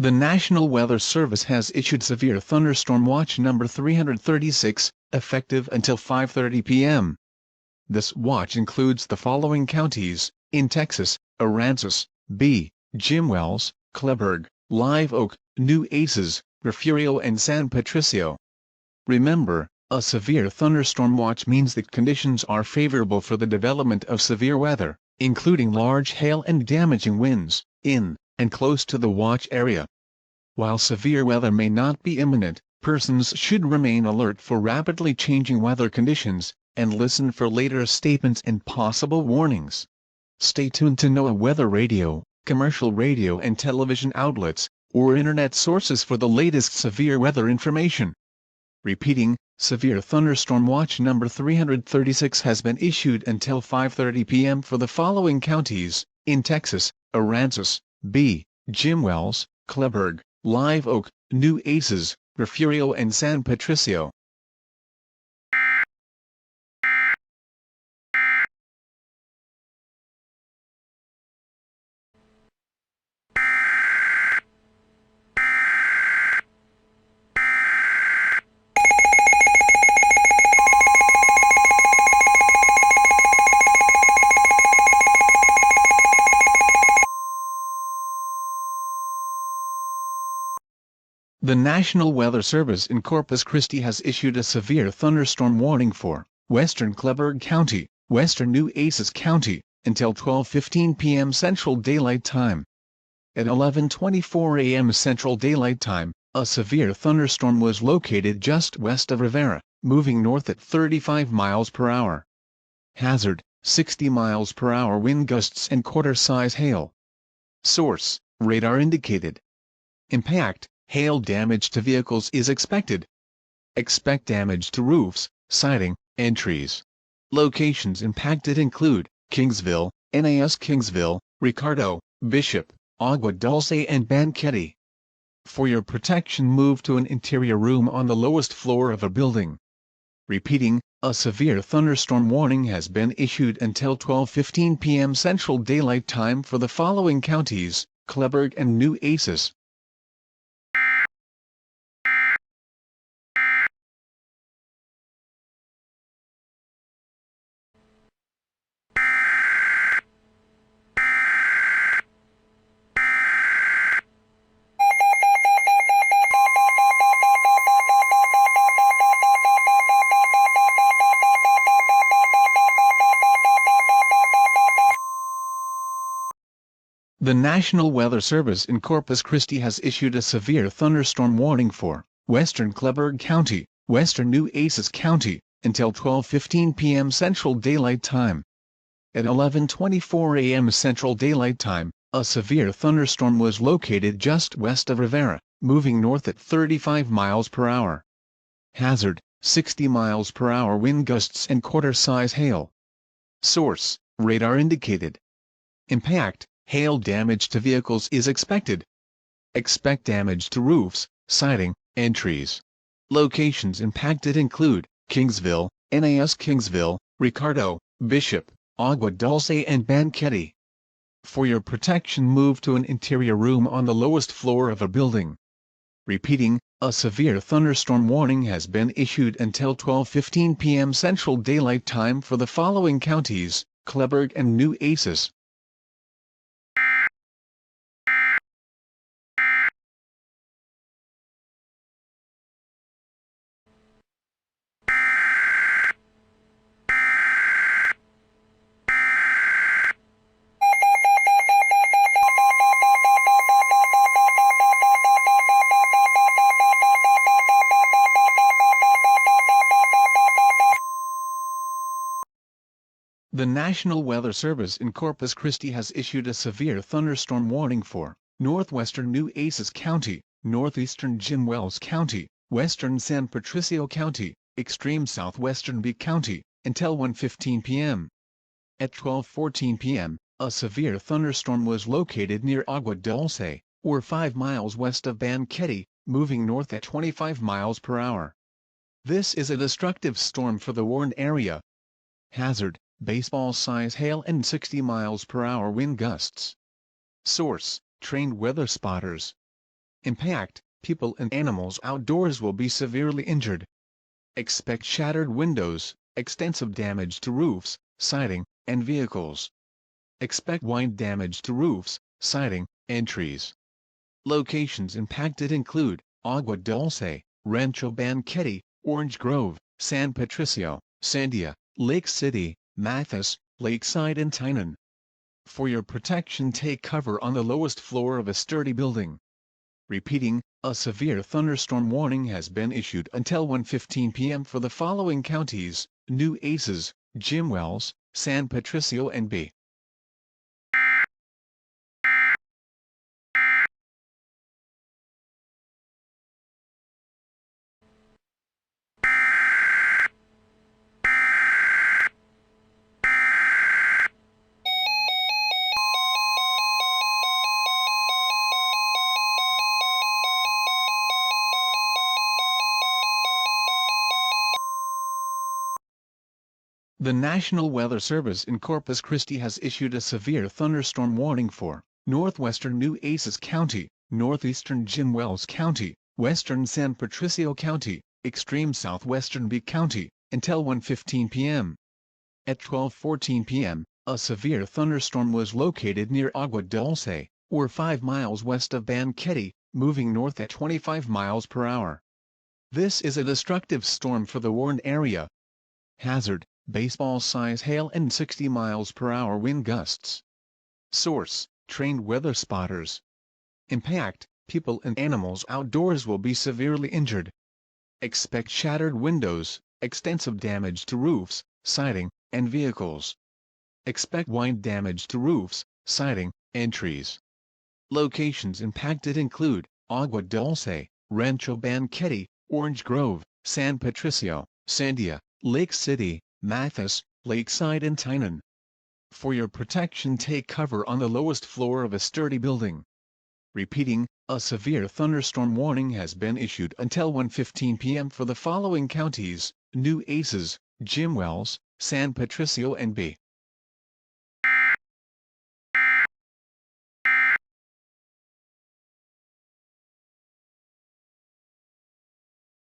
The National Weather Service has issued Severe Thunderstorm Watch number 336, effective until 5:30 p.m. This watch includes the following counties: in Texas, Aransas, B., Jim Wells, Kleberg, Live Oak, New Aces, Refugio and San Patricio. Remember, a severe thunderstorm watch means that conditions are favorable for the development of severe weather, including large hail and damaging winds, in and close to the watch area. While severe weather may not be imminent, persons should remain alert for rapidly changing weather conditions, and listen for later statements and possible warnings. Stay tuned to NOAA weather radio, commercial radio and television outlets, or internet sources for the latest severe weather information. Repeating, Severe Thunderstorm Watch number 336 has been issued until 5:30 p.m. for the following counties: in Texas, Aransas, B., Jim Wells, Kleberg, Live Oak, New Aces, Refugio and San Patricio. The National Weather Service in Corpus Christi has issued a severe thunderstorm warning for western Kleberg County, western New Aces County, until 12:15 p.m. Central Daylight Time. At 11:24 a.m. Central Daylight Time, a severe thunderstorm was located just west of Rivera, moving north at 35 miles per hour. Hazard: 60 miles per hour wind gusts and quarter-size hail. Source: radar indicated. Impact: hail damage to vehicles is expected. Expect damage to roofs, siding, and trees. Locations impacted include Kingsville, NAS Kingsville, Ricardo, Bishop, Agua Dulce and Banquete. For your protection, move to an interior room on the lowest floor of a building. Repeating, a severe thunderstorm warning has been issued until 12:15 p.m. Central Daylight Time for the following counties: Kleberg and New Aces. The National Weather Service in Corpus Christi has issued a severe thunderstorm warning for western Kleberg County, western New Aces County, until 12:15 p.m. Central Daylight Time. At 11:24 a.m. Central Daylight Time, a severe thunderstorm was located just west of Rivera, moving north at 35 miles per hour. Hazard: 60 miles per hour wind gusts and quarter-size hail. Source: radar indicated. Impact: hail damage to vehicles is expected. Expect damage to roofs, siding, and trees. Locations impacted include Kingsville, NAS Kingsville, Ricardo, Bishop, Agua Dulce and Banquete. For your protection, move to an interior room on the lowest floor of a building. Repeating, a severe thunderstorm warning has been issued until 12:15 p.m. Central Daylight Time for the following counties: Kleberg and New Aces. The National Weather Service in Corpus Christi has issued a severe thunderstorm warning for northwestern New Aces County, northeastern Jim Wells County, western San Patricio County, extreme southwestern B County, until 1:15 p.m. At 12:14 p.m., a severe thunderstorm was located near Agua Dulce, or 5 miles west of Banquete, moving north at 25 miles per hour. This is a destructive storm for the warned area. Hazard: baseball-size hail and 60 miles per hour wind gusts. Source: trained weather spotters. Impact: people and animals outdoors will be severely injured. Expect shattered windows, extensive damage to roofs, siding, and vehicles. Expect wide damage to roofs, siding, and trees. Locations impacted include Agua Dulce, Rancho Banquete, Orange Grove, San Patricio, Sandia, Lake City, Mathis, Lakeside and Tynan. For your protection, take cover on the lowest floor of a sturdy building. Repeating, a severe thunderstorm warning has been issued until 1:15 p.m. for the following counties: New Aces, Jim Wells, San Patricio and B. The National Weather Service in Corpus Christi has issued a severe thunderstorm warning for northwestern New Aces County, northeastern Jim Wells County, western San Patricio County, extreme southwestern B County, until 1:15 p.m. At 12:14 p.m., a severe thunderstorm was located near Agua Dulce, or 5 miles west of Banquete, moving north at 25 miles per hour. This is a destructive storm for the warned area. Hazard: baseball-size hail and 60 miles per hour wind gusts. Source: trained weather spotters. Impact: people and animals outdoors will be severely injured. Expect shattered windows, extensive damage to roofs, siding, and vehicles. Expect wide damage to roofs, siding, and trees. Locations impacted include Agua Dulce, Rancho Banquete, Orange Grove, San Patricio, Sandia, Lake City, Mathis, Lakeside and Tynan. For your protection, take cover on the lowest floor of a sturdy building. Repeating, a severe thunderstorm warning has been issued until 1:15 p.m. for the following counties: New Aces, Jim Wells, San Patricio and B.